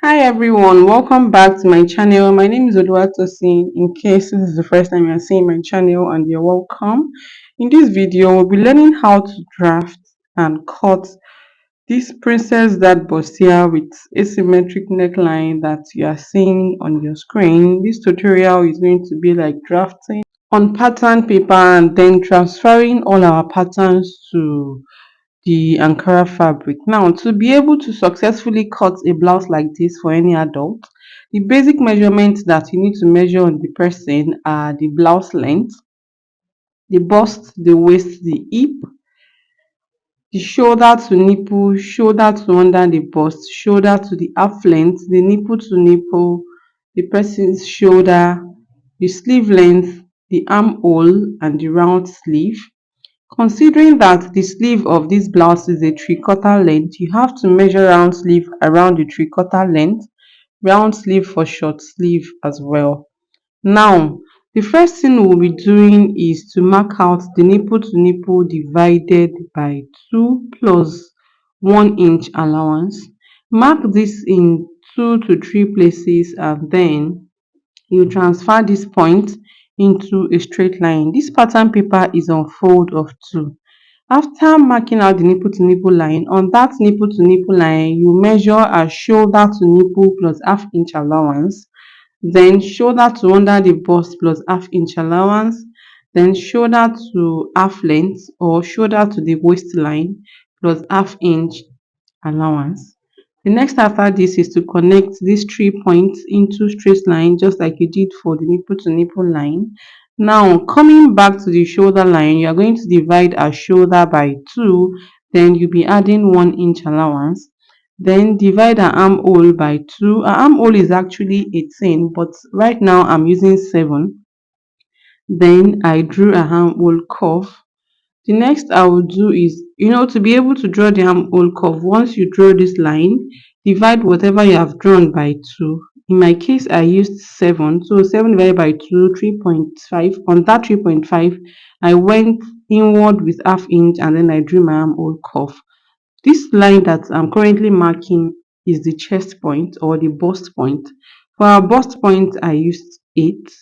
Hi everyone, welcome back to my channel. My name is Oluwatosin. In case this is the first time you're seeing my channel, and you're welcome. In this video, we'll be learning how to draft and cut this princess that bustier with asymmetric neckline that you are seeing on your screen. This tutorial is going to be like drafting on pattern paper and then transferring all our patterns to the Ankara fabric. Now, to be able to successfully cut a blouse like this for any adult, the basic measurements that you need to measure on the person are the blouse length, the bust, the waist, the hip, the shoulder to nipple, shoulder to under the bust, shoulder to the half length, the nipple to nipple, the person's shoulder, the sleeve length, the armhole, and the round sleeve. Considering that the sleeve of this blouse is a 3/4 length, you have to measure round sleeve around the 3/4 length, round sleeve for short sleeve as well. Now, the first thing we'll be doing is to mark out the nipple to nipple divided by 2 plus 1 inch allowance. Mark this in 2 to 3 places and then you transfer this point into a straight line. This pattern paper is on fold of 2. After marking out the nipple to nipple line, on that nipple to nipple line, you measure a shoulder to nipple plus half inch allowance, then shoulder to under the bust plus half inch allowance, then shoulder to half length or shoulder to the waistline plus half inch allowance. The next after this is to connect these 3 points into straight line just like you did for the nipple to nipple line. Now coming back to the shoulder line, you are going to divide our shoulder by 2, then you'll be adding 1 inch allowance. Then divide our armhole by 2. Our armhole is actually 18, but right now I'm using 7. Then I drew a armhole curve. The next I will do is, to be able to draw the armhole curve, once you draw this line, divide whatever you have drawn by 2. In my case, I used 7. So 7 divided by 2, 3.5. On that 3.5, I went inward with half inch and then I drew my armhole curve. This line that I'm currently marking is the chest point or the bust point. For our bust point, I used 8.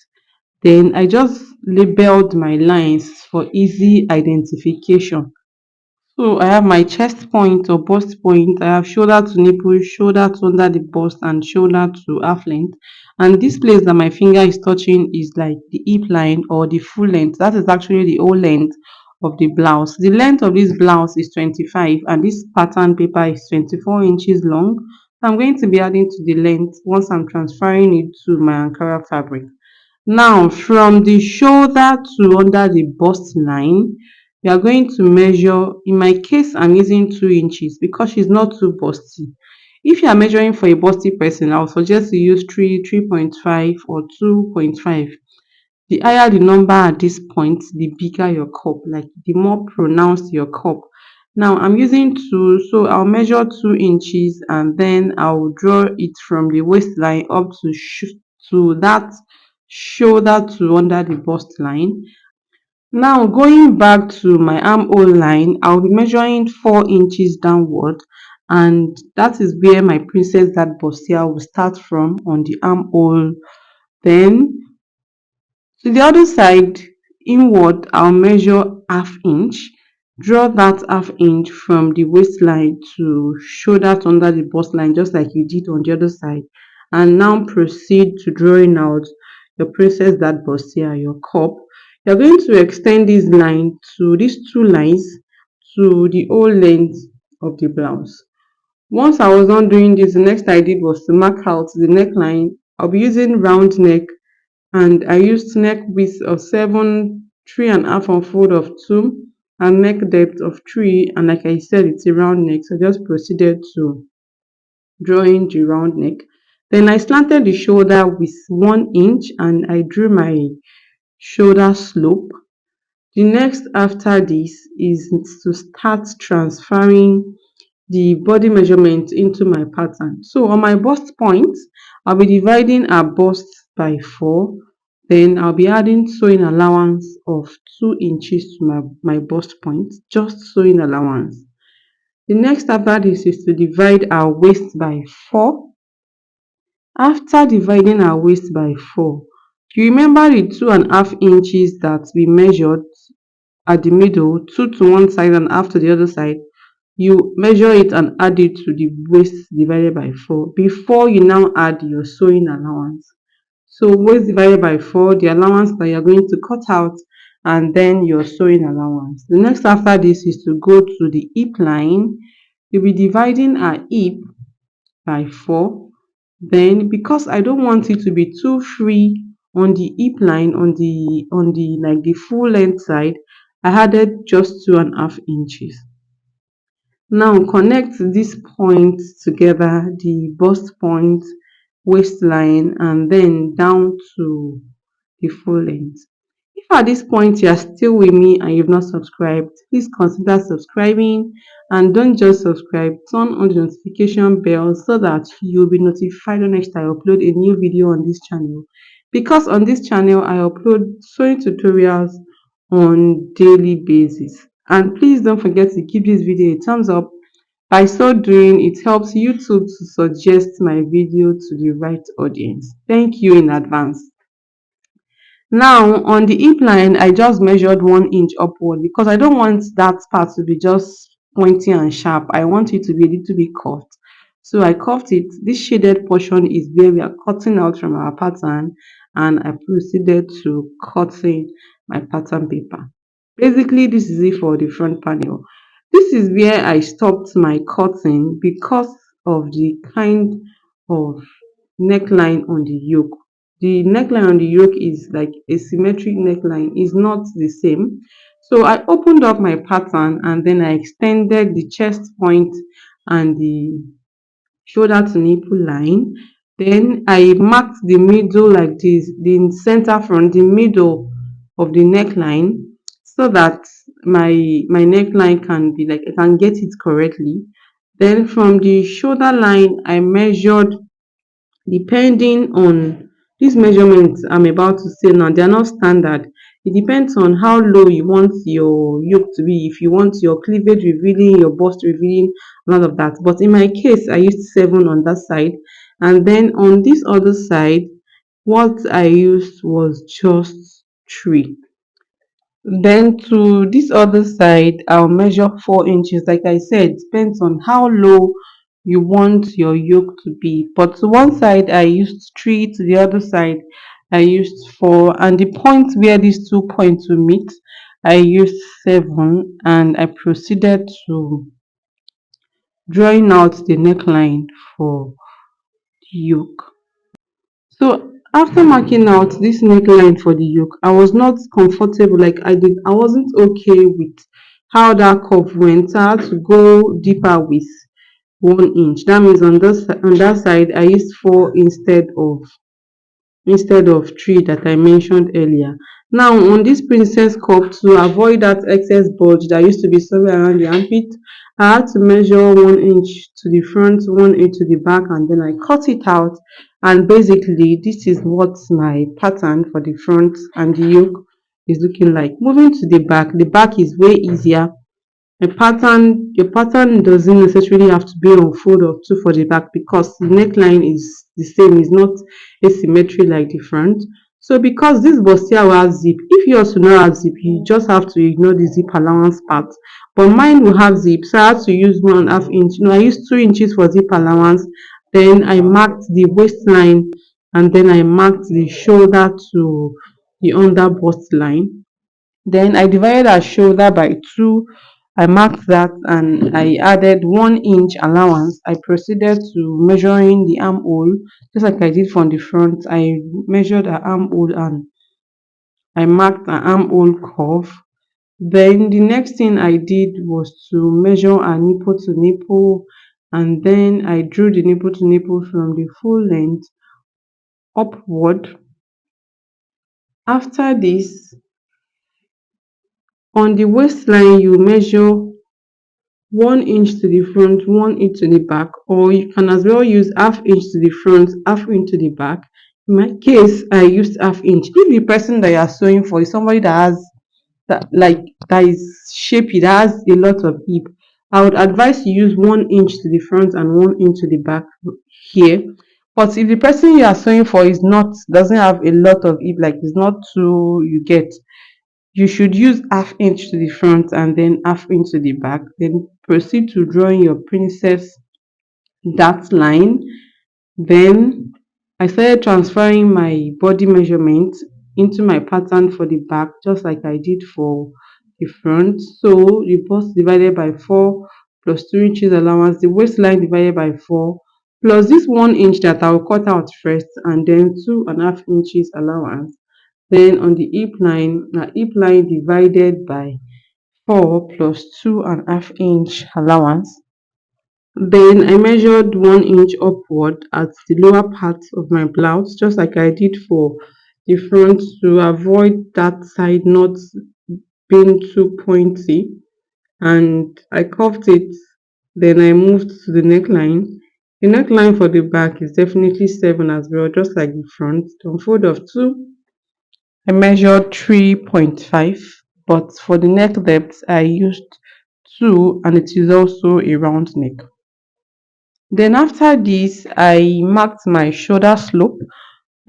Then I just labeled my lines for easy identification. So I have my chest point or bust point, I have shoulder to nipple, shoulder to under the bust, and shoulder to half length. And this place that my finger is touching is like the hip line or the full length. That is actually the whole length of the blouse. The length of this blouse is 25 and this pattern paper is 24 inches long. So I'm going to be adding to the length once I'm transferring it to my Ankara fabric. Now, from the shoulder to under the bust line, you are going to measure. In my case, I'm using 2 inches because she's not too busty. If you are measuring for a busty person, I would suggest you use 3, 3.5, or 2.5. The higher the number at this point, the bigger your cup, like the more pronounced your cup. Now, I'm using 2, so I'll measure 2 inches and then I'll draw it from the waistline up to that shoulder to under the bust line. Now going back to my armhole line, I'll be measuring 4 inches downward, and that is where my princess that bustier will start from on the armhole. Then to the other side, inward, I'll measure half inch. Draw that half inch from the waistline to shoulder to under the bust line, just like you did on the other side. And now proceed to drawing out your princess that bustier, your cup. You're going to extend this line to these two lines to the whole length of the blouse. Once I was done doing this, the next I did was to mark out the neckline. I'll be using round neck and I used neck width of 7, 3.5 on fold of 2, and neck depth of 3. And like I said, it's a round neck, so I just proceeded to drawing the round neck. Then I slanted the shoulder with 1 inch and I drew my shoulder slope. The next after this is to start transferring the body measurement into my pattern. So on my bust point, I'll be dividing our bust by 4. Then I'll be adding sewing allowance of 2 inches to my bust point, just sewing allowance. The next after this is to divide our waist by 4. After dividing our waist by 4, you remember the 2.5 inches that we measured at the middle, 2 to one side and half to the other side. You measure it and add it to the waist divided by 4 before you now add your sewing allowance. So waist divided by 4, the allowance that you're going to cut out, and then your sewing allowance. The next after this is to go to the hip line. You'll be dividing our hip by 4. Then because I don't want it to be too free on the hip line, on the like the full length side, I added just 2.5 inches. Now connect these points together, the bust point, waistline, and then down to the full length. If at this point you are still with me and you've not subscribed, please consider subscribing, and don't just subscribe, turn on the notification bell so that you'll be notified when next I upload a new video on this channel. Because on this channel I upload sewing tutorials on daily basis. And please don't forget to give this video a thumbs up. By so doing, it helps YouTube to suggest my video to the right audience. Thank you in advance. Now on the hip line, I just measured 1 inch upward because I don't want that part to be just pointy and sharp. I want it to be a little bit curved. So I curved it. This shaded portion is where we are cutting out from our pattern, and I proceeded to cutting my pattern paper. Basically, this is it for the front panel. This is where I stopped my cutting because of the kind of neckline on the yoke. The neckline on the yoke is like a symmetric neckline, is not the same. So I opened up my pattern and then I extended the chest point and the shoulder to nipple line. Then I marked the middle like this, the center from the middle of the neckline, so that my neckline can be like I can get it correctly. Then from the shoulder line I measured, depending on these measurements I'm about to say now, they are not standard. It depends on how low you want your yoke to be, if you want your cleavage revealing, your bust revealing, none of that. But in my case, I used 7 on that side, and then on this other side, what I used was just 3. Then to this other side, I'll measure 4 inches. Like I said, depends on how low you want your yoke to be. But to one side, I used 3, to the other side, I used 4. And the point where these 2 points will meet, I used 7. And I proceeded to drawing out the neckline for the yoke. So after marking out this neckline for the yoke, I was not comfortable. Like I wasn't okay with how that curve went. So I had to go deeper with 1 inch. That means on that side, I used 4 instead of 3 that I mentioned earlier. Now on this princess cup, to avoid that excess bulge that used to be somewhere around the armpit, I had to measure 1 inch to the front, 1 inch to the back, and then I cut it out. And basically this is what my pattern for the front and the yoke is looking like. Moving to the back is way easier. Your pattern doesn't necessarily have to be on fold or two for the back because the neckline is the same, is not asymmetric like the front. So because this bustier will have zip, if yours do not have zip, you just have to ignore the zip allowance part. But mine will have zip, so I had to use 1.5 inch. I used 2 inches for zip allowance. Then I marked the waistline, and then I marked the shoulder to the under bust line. Then I divided her shoulder by 2. I marked that and I added 1 inch allowance. I proceeded to measuring the armhole just like I did from the front. I measured her armhole and I marked her armhole curve. Then the next thing I did was to measure her nipple to nipple, and then I drew the nipple to nipple from the full length upward. After this, on the waistline, you measure 1 inch to the front, 1 inch to the back, or you can as well use half inch to the front, half inch to the back. In my case, I used half inch. If the person that you are sewing for is somebody that has that is shapy, that has a lot of hip, I would advise you use 1 inch to the front and 1 inch to the back here. But if the person you are sewing for is not doesn't have a lot of it, like it's not too you get, you should use half inch to the front and then half inch to the back. Then proceed to drawing your princess dart line. Then I started transferring my body measurement into my pattern for the back, just like I did for the front. So the bust divided by 4 plus 2 inches allowance, the waistline divided by 4 plus this 1 inch that I'll cut out first, and then 2.5 inches allowance. Then on the hip line divided by 4 plus 2.5 inch allowance. Then I measured 1 inch upward at the lower part of my blouse, just like I did for the front, to avoid that side not being too pointy. And I curved it. Then I moved to the neckline. The neckline for the back is definitely 7 as well, just like the front. To unfold of 2, I measured 3.5, but for the neck depth, I used 2, and it is also a round neck. Then after this, I marked my shoulder slope.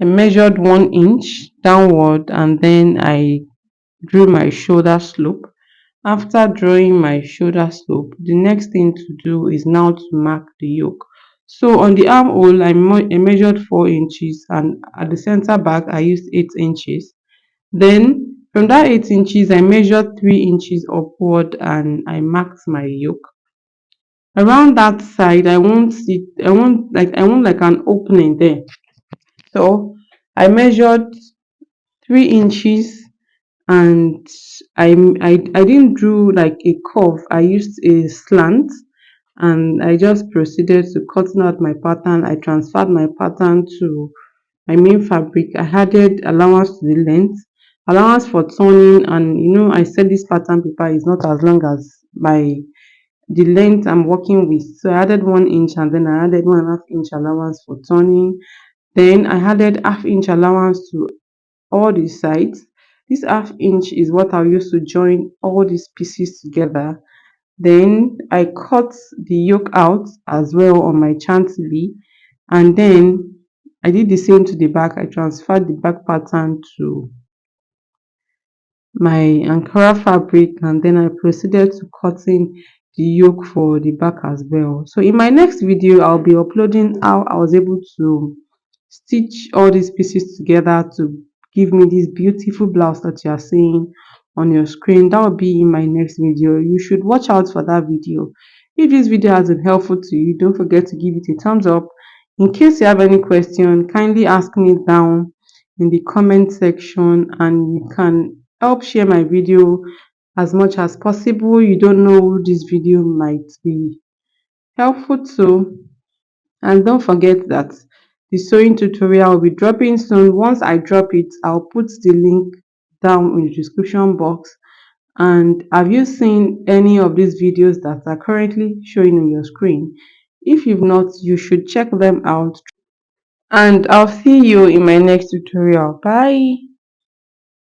I measured 1 inch downward and then I drew my shoulder slope. After drawing my shoulder slope, the next thing to do is now to mark the yoke. So on the armhole, I measured 4 inches, and at the center back, I used 8 inches. Then from that 8 inches, I measured 3 inches upward and I marked my yoke. Around that side, I want like an opening there. So I measured 3 inches, and I didn't do like a curve. I used a slant, and I just proceeded to cutting out my pattern. I transferred my pattern to my main fabric. I added allowance to the length, allowance for turning, and I said this pattern paper is not as long as my the length I'm working with. So I added 1 inch, and then I added 1.5 inch allowance for turning. Then I added half-inch allowance to all the sides. This half inch is what I'll use to join all these pieces together. Then I cut the yoke out as well on my chantilly, and then I did the same to the back. I transferred the back pattern to my Ankara fabric, and then I proceeded to cutting the yoke for the back as well. So in my next video, I'll be uploading how I was able to stitch all these pieces together to give me this beautiful blouse that you are seeing on your screen. That will be in my next video. You should watch out for that video. If this video has been helpful to you, don't forget to give it a thumbs up. In case you have any question, kindly ask me down in the comment section, and you can help share my video as much as possible. You don't know who this video might be helpful to. And don't forget that the sewing tutorial will be dropping soon. Once I drop it, I'll put the link down in the description box. And have you seen any of these videos that are currently showing on your screen? If you've not, you should check them out. And I'll see you in my next tutorial. Bye.